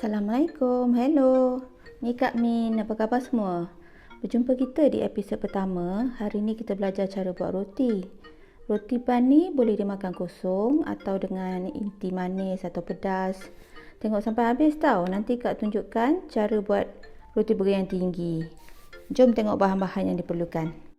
Assalamualaikum, hello. Ni Kak Min, apa khabar semua? Berjumpa kita di episod pertama. Hari ni kita belajar cara buat roti. Roti bun ni boleh dimakan kosong atau dengan inti manis atau pedas. Tengok sampai habis tau. Nanti Kak tunjukkan cara buat roti berian tinggi. Jom tengok bahan-bahan yang diperlukan.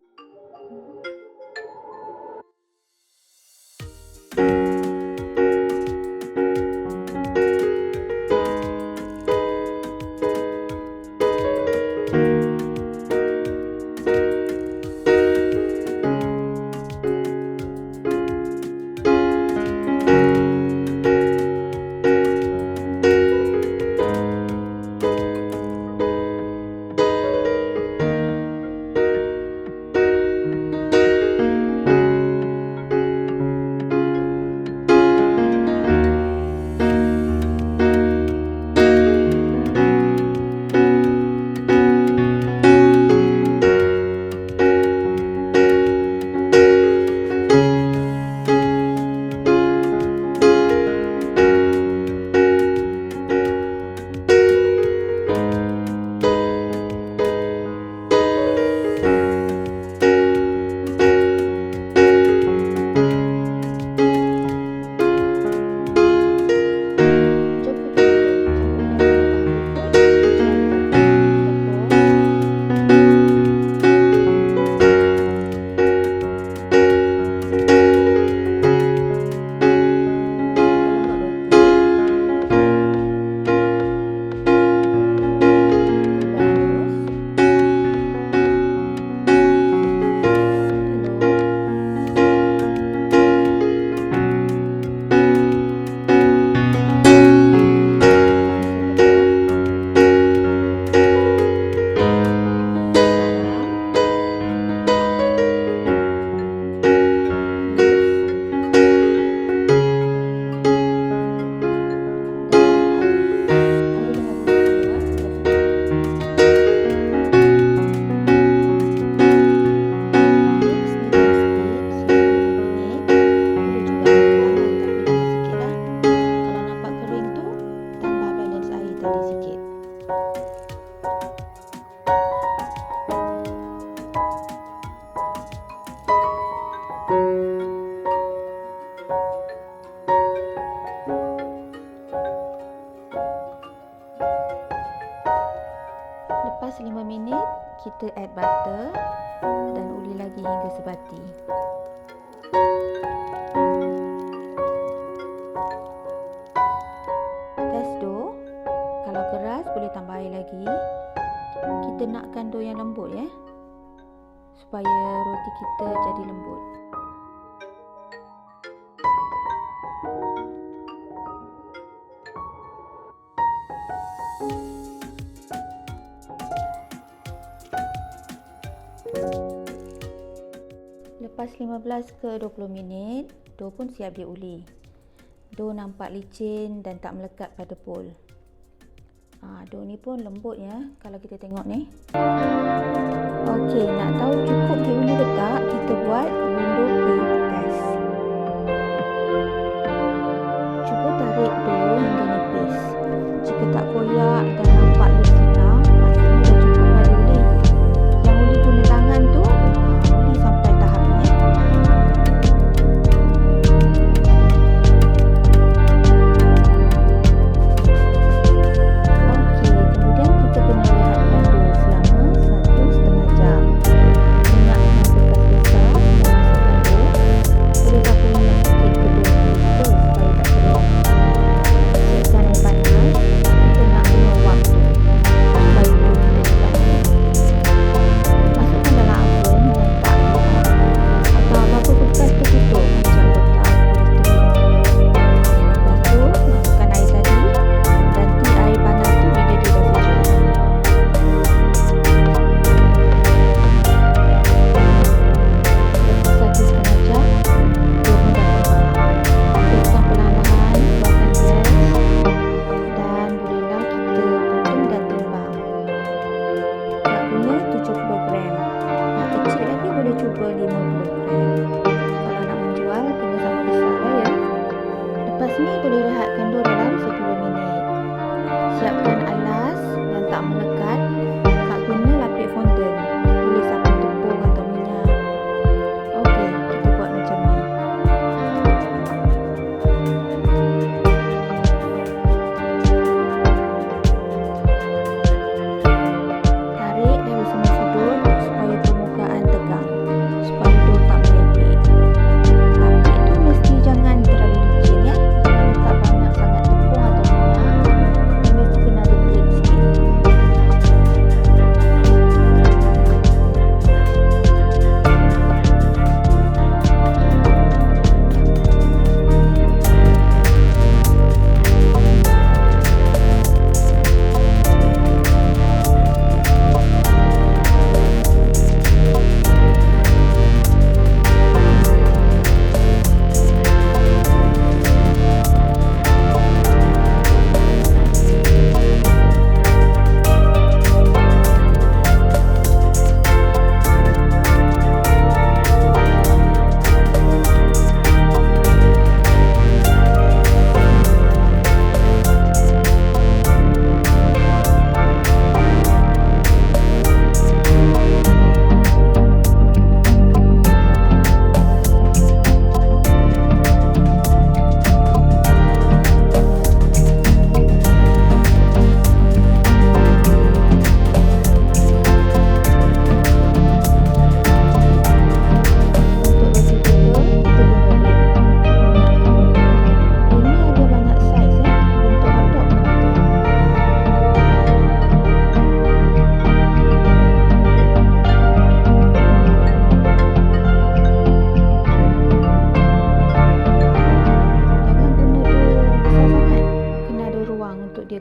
Lepas 5 minit, kita add butter dan uli lagi hingga sebati. Test dough. Kalau keras boleh tambah air lagi. Kita nakkan dough yang lembut ya, supaya roti kita jadi lembut. Lepas 15 ke 20 minit, dough pun siap diuli. Dough nampak licin dan tak melekat pada bowl. Dough ni pun lembut ya, kalau kita tengok ni. Okey, nak tahu cukup diuli ke tak, kita buat window bake test. Cuba tarik dough hingga nipis. Jika tak koyak dan nampak loose sinar, maksudnya dah cukup dah diuli. Yang uli guna tangan tu, uli sampai tahap ni ya. Okey, kemudian kita kena rehatkan dough selama 1,5 jam. Minyakkan bekas besar dan masukkan dough. Boleh sapu minyak sikit ke dough kita supaya tak kering. Siapkan air panas. Kita nak guna waktu supaya dough kita cepat naik. Masukkan dalam oven dengan tak dihangat atau apa-apa bekas tertutup macam kotak polisterin. Lepas tu masukkan air tadi. Ganti air panas tu bila dia dah sejuk. Lepas 1,5 jam, dough pun dah kembang. Tuliskan perlahan-lahan, keluarkan gas dan bolehlah kita potong dan timbang. Nak guna 70 gram. Nak kecil lagi boleh cuba 50 gram. Kalau nak menjual, kena sama besar lah ya. Lepas ni boleh rehatkan dough dalam 10 minit. Siapkan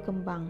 berkembang.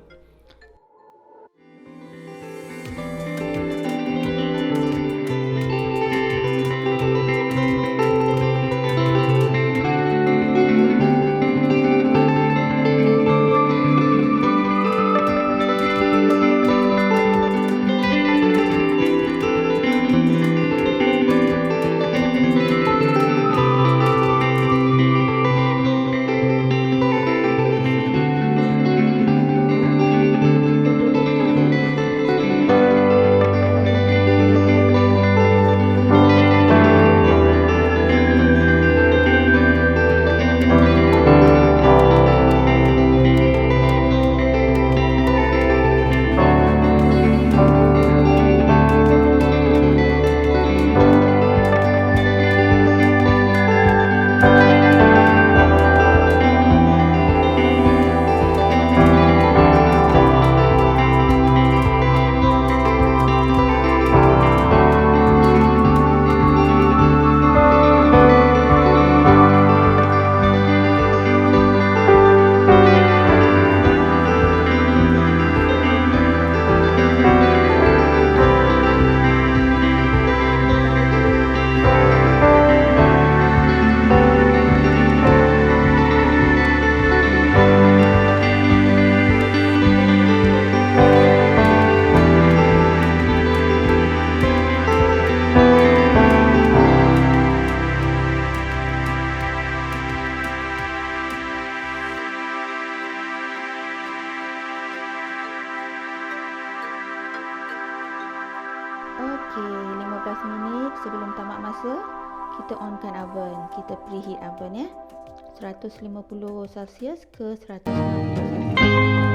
Okey, 15 minit sebelum tamat masa, kita onkan oven. Kita preheat oven ya. 150 Celsius ke 160 Celsius.